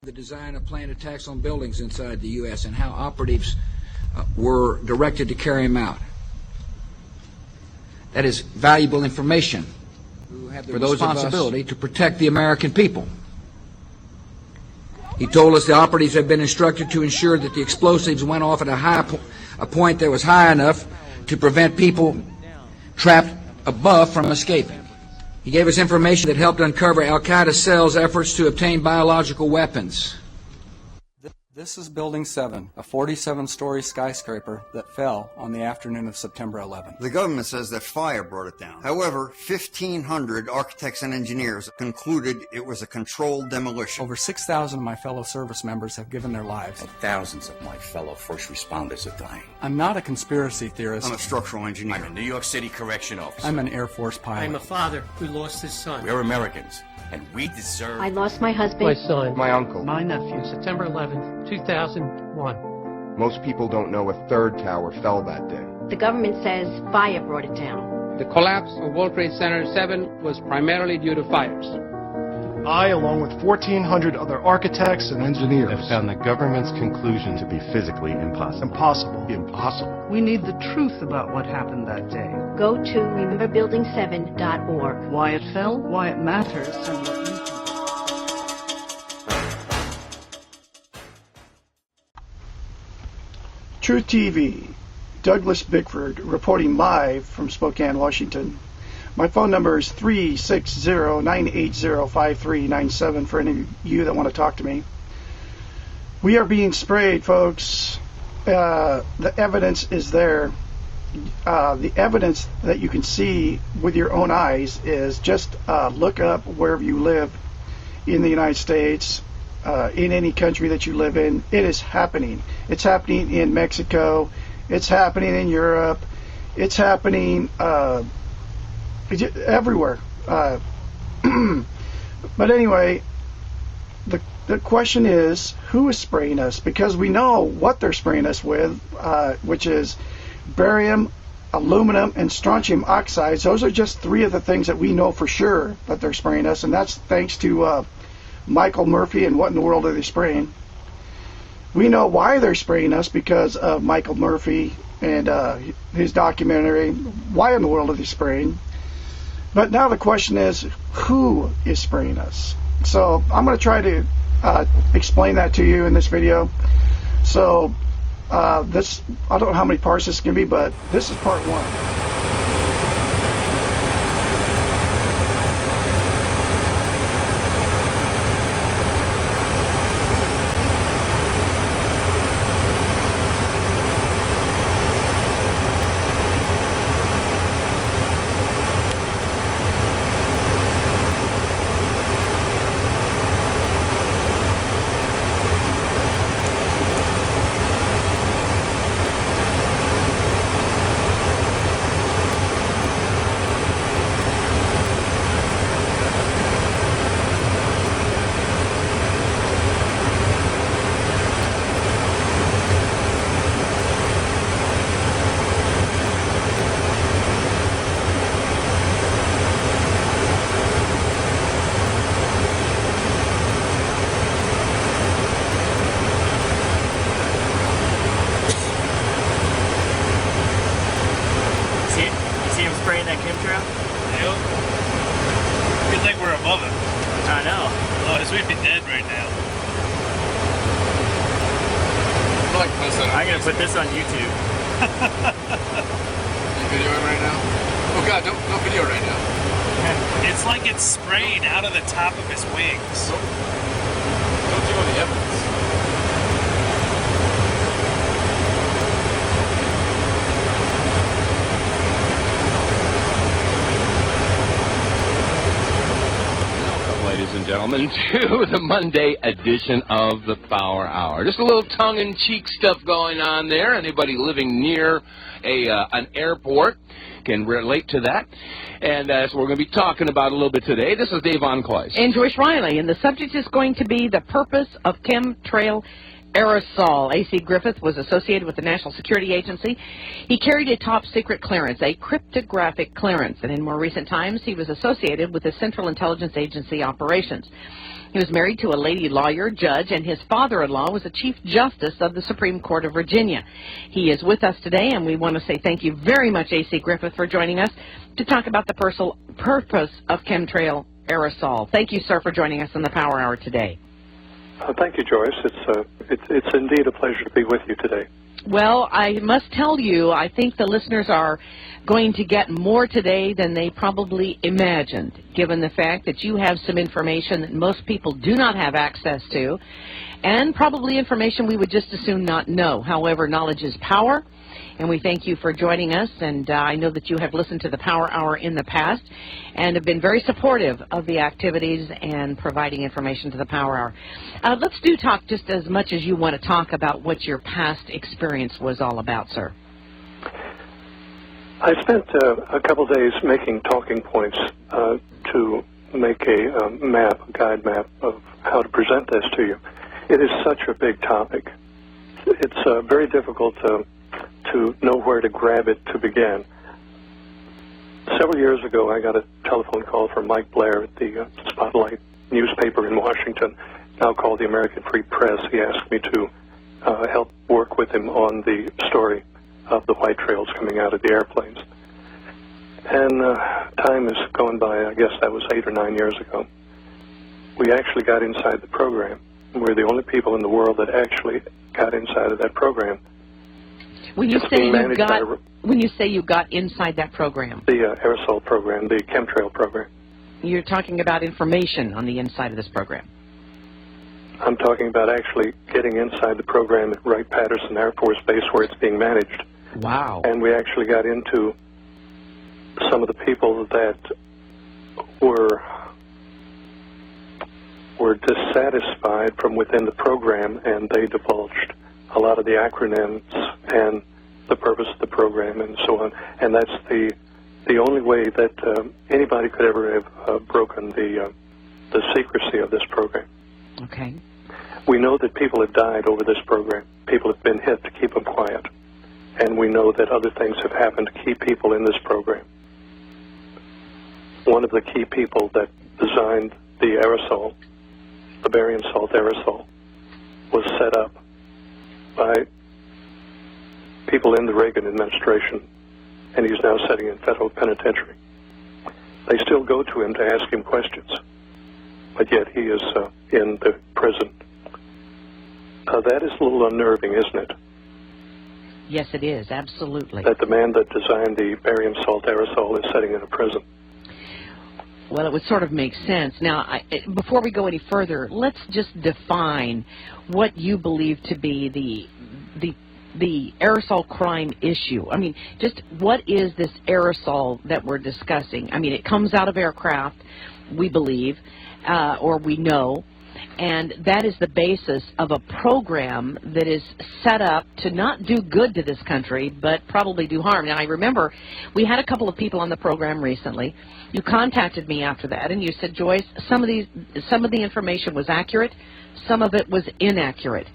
The design of planned attacks on buildings inside the U.S. and how operatives were directed to carry them out. That is valuable information for those responsibility to protect the American people. He told us the operatives had been instructed to ensure that the explosives went off at a point that was high enough to prevent people trapped above from escaping. He gave us information that helped uncover Al-Qaeda cells' efforts to obtain biological weapons. This is Building 7, a 47-story skyscraper that fell on the afternoon of September 11th. The government says that fire brought it down. However, 1,500 architects and engineers concluded it was a controlled demolition. Over 6,000 of my fellow service members have given their lives. And thousands of my fellow first responders are dying. I'm not a conspiracy theorist. I'm a structural engineer. I'm a New York City correction officer. I'm an Air Force pilot. I'm a father who lost his son. We're Americans, and we deserve... I lost my husband. My son. My uncle. My nephew. September 11th, 2001. Most people don't know a third tower fell that day. The government says fire brought it down. The collapse of World Trade Center 7 was primarily due to fires. I, along with 1,400 other architects and engineers, have found the government's conclusion to be physically impossible. Impossible. We need the truth about what happened that day. Go to rememberbuilding7.org. Why it fell, why it matters, and what you can do. True TV, Douglas Bickford, reporting live from Spokane, Washington. My phone number is 360-980-5397 for any of you that want to talk to me. We are being sprayed, folks. The evidence is there. The evidence that you can see with your own eyes is just look up wherever you live in the United States, in any country that you live in. It is happening. It's happening in Mexico. It's happening in Europe. It's happening everywhere. But anyway, the question is, who is spraying us? Because we know what they're spraying us with, which is barium, aluminum, and strontium oxides. Those are just three of the things that we know for sure that they're spraying us, and that's thanks to Michael Murphy and What in the World Are They Spraying? We know why they're spraying us because of Michael Murphy and his documentary, Why in the World Are They Spraying? But now the question is, who is spraying us? So I'm going to try to explain that to you in this video. So I don't know how many parts this can be, but this is part one. Spraying that chemtrail? Yep. Good thing we're above it. I know. Otherwise we'd be dead right now. I'm gonna put this on YouTube. You videoing right now? Oh god, don't video right now. It's like it's sprayed out of the top of his wings. Don't do any evidence. Ladies and gentlemen, to the Monday edition of the Power Hour. Just a little tongue-in-cheek stuff going on there. Anybody living near an airport can relate to that. And that's what we're going to be talking about a little bit today. This is Dave Von Cloyce. And Joyce Riley. And the subject is going to be the purpose of chemtrail aerosol. A.C. Griffith was associated with the National Security Agency. He carried a top-secret clearance, a cryptographic clearance, and in more recent times he was associated with the Central Intelligence Agency operations. He was married to a lady lawyer, judge, and his father-in-law was the Chief Justice of the Supreme Court of Virginia. He is with us today, and we want to say thank you very much, A.C. Griffith, for joining us to talk about the purpose of chemtrail aerosol. Thank you, sir, for joining us on the Power Hour today. Thank you, Joyce. It's indeed a pleasure to be with you today. Well, I must tell you, I think the listeners are going to get more today than they probably imagined, given the fact that you have some information that most people do not have access to, and probably information we would just as soon not know. However, knowledge is power, and we thank you for joining us, and I know that you have listened to the Power Hour in the past and have been very supportive of the activities and providing information to the Power Hour. Let's talk just as much as you want to talk about what your past experience was all about, sir. I spent a couple days making talking points to make a guide map of how to present this to you. It is such a big topic. It's very difficult to know where to grab it to begin. Several years ago, I got a telephone call from Mike Blair at the Spotlight newspaper in Washington, now called the American Free Press. He asked me to help work with him on the story of the white trails coming out of the airplanes. And time has gone by. I guess that was 8 or 9 years ago. We actually got inside the program. We're the only people in the world that actually got inside of that program. When you say you got inside that program, the aerosol program, the chemtrail program, you're talking about information on the inside of this program. I'm talking about actually getting inside the program at Wright-Patterson Air Force Base where it's being managed. Wow. And we actually got into some of the people that were dissatisfied from within the program, and they divulged a lot of the acronyms and the purpose of the program and so on. And that's the only way that anybody could ever have broken the secrecy of this program. Okay. We know that people have died over this program. People have been hit to keep them quiet. And we know that other things have happened to keep people in this program. One of the key people that designed the aerosol, the barium salt aerosol, was set up by people in the Reagan administration, and he's now sitting in federal penitentiary. They still go to him to ask him questions, but yet he is in the prison. That is a little unnerving, isn't it? Yes, it is, absolutely. That the man that designed the barium salt aerosol is sitting in a prison. Well, it would sort of make sense. Now, before we go any further, let's just define what you believe to be the aerosol crime issue. I mean, just what is this aerosol that we're discussing? I mean, it comes out of aircraft, we believe, or we know, and that is the basis of a program that is set up to not do good to this country, but probably do harm. Now, I remember we had a couple of people on the program recently. You contacted me after that, and you said, Joyce, some of the information was accurate, some of it was inaccurate.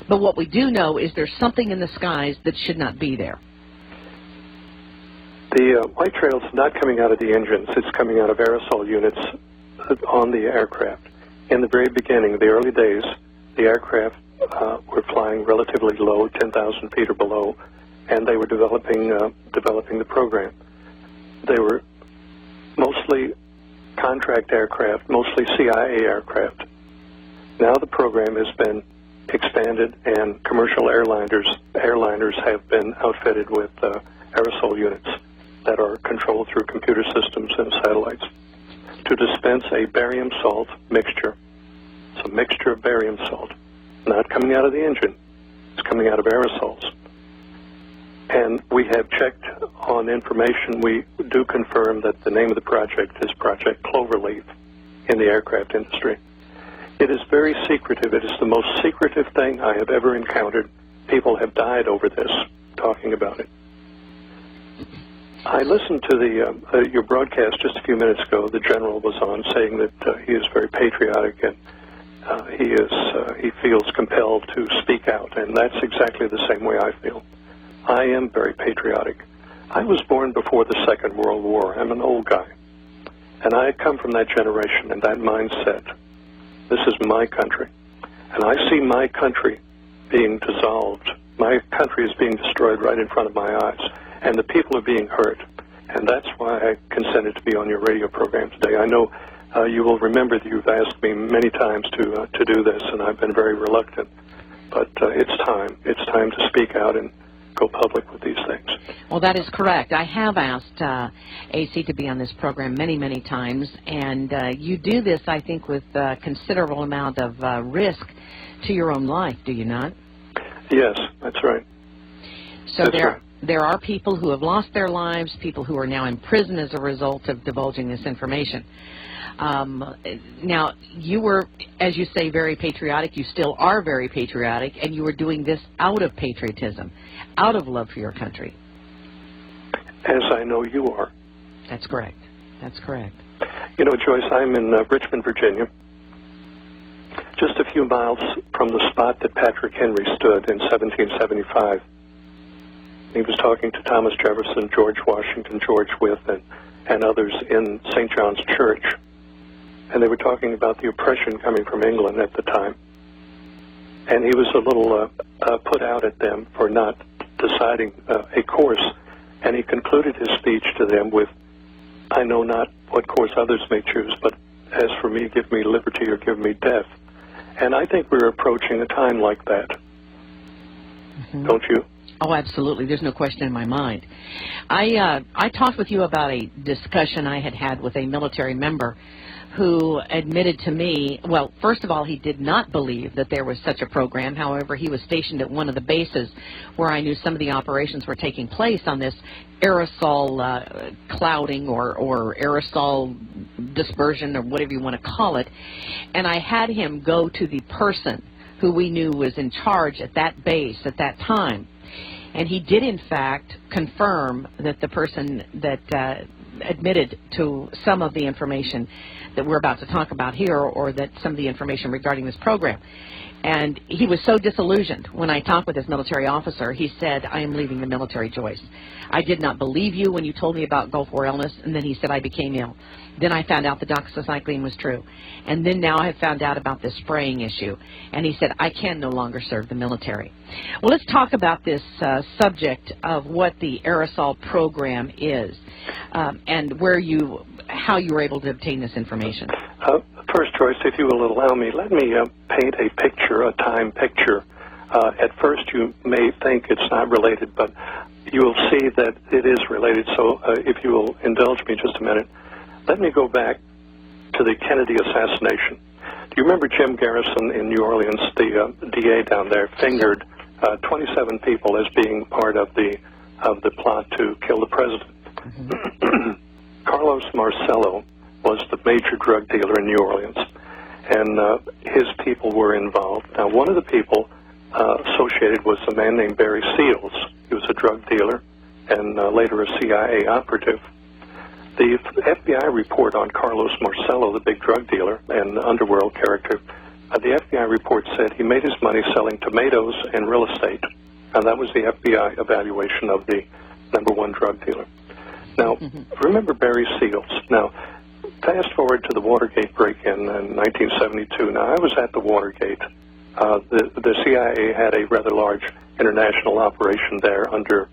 But what we do know is there's something in the skies that should not be there. The white trail's not coming out of the engines. It's coming out of aerosol units on the aircraft. In the very beginning, the early days, the aircraft were flying relatively low, 10,000 feet or below, and they were developing the program. They were mostly contract aircraft, mostly CIA aircraft. Now the program has been expanded, and commercial airliners have been outfitted with aerosol units that are controlled through computer systems and satellites to dispense a barium salt mixture. It's a mixture of barium salt, not coming out of the engine. It's coming out of aerosols. And we have checked on information. We do confirm that the name of the project is Project Cloverleaf in the aircraft industry. It is very secretive. It is the most secretive thing I have ever encountered. People have died over this, talking about it. I listened to your broadcast just a few minutes ago. The general was on saying that he is very patriotic and he feels compelled to speak out, and that's exactly the same way I feel. I am very patriotic. I was born before the Second World War. I'm an old guy. And I come from that generation and that mindset. This is my country. And I see my country being dissolved. My country is being destroyed right in front of my eyes. And the people are being hurt. And that's why I consented to be on your radio program today. I know you will remember that you've asked me many times to do this, and I've been very reluctant. But it's time. It's time to speak out and go public with these things. Well, that is correct. I have asked AC to be on this program many, many times, and you do this, I think, with a considerable amount of risk to your own life, do you not? Yes, that's right. So there are people who have lost their lives, people who are now in prison as a result of divulging this information. Now, you were, as you say, very patriotic. You still are very patriotic, and you were doing this out of patriotism, out of love for your country. As I know you are. That's correct. That's correct. You know, Joyce, I'm in Richmond, Virginia, just a few miles from the spot that Patrick Henry stood in 1775. He was talking to Thomas Jefferson, George Washington, George Wythe, and others in St. John's Church. And they were talking about the oppression coming from England at the time. And he was a little put out at them for not deciding a course. And he concluded his speech to them with, "I know not what course others may choose, but as for me, give me liberty or give me death." And I think we're approaching a time like that. Mm-hmm. Don't you? Oh, absolutely. There's no question in my mind. I talked with you about a discussion I had with a military member who admitted to me, well, first of all, he did not believe that there was such a program. However, he was stationed at one of the bases where I knew some of the operations were taking place on this aerosol clouding or aerosol dispersion or whatever you want to call it. And I had him go to the person who we knew was in charge at that base at that time. And he did, in fact, confirm that the person that admitted to some of the information that we're about to talk about here, or that some of the information regarding this program. And he was so disillusioned when I talked with this military officer. He said, "I am leaving the military, Joyce. I did not believe you when you told me about Gulf War illness." And then he said, "I became ill. Then I found out the doxycycline was true. And then now I have found out about this spraying issue." And he said, "I can no longer serve the military." Well, let's talk about this subject of what the aerosol program is and how you were able to obtain this information. First, Joyce, if you will allow me, let me paint a picture, a time picture. At first, you may think it's not related, but you will see that it is related. So if you will indulge me just a minute, let me go back to the Kennedy assassination. Do you remember Jim Garrison in New Orleans, the DA down there, fingered 27 people as being part of the plot to kill the president? Mm-hmm. Carlos Marcello was the major drug dealer in New Orleans, and his people were involved. Now, one of the people associated was a man named Barry Seals. He was a drug dealer and later a CIA operative. The FBI report on Carlos Marcello, the big drug dealer and underworld character, the FBI report said he made his money selling tomatoes and real estate, and that was the FBI evaluation of the #1 drug dealer. Now, remember Barry Seals. Now, fast forward to the Watergate break-in in 1972. Now, I was at the Watergate. The CIA had a rather large international operation there under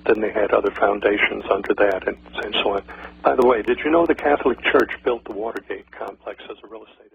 then they had other foundations under that and so on. By the way, did you know the Catholic Church built the Watergate complex as a real estate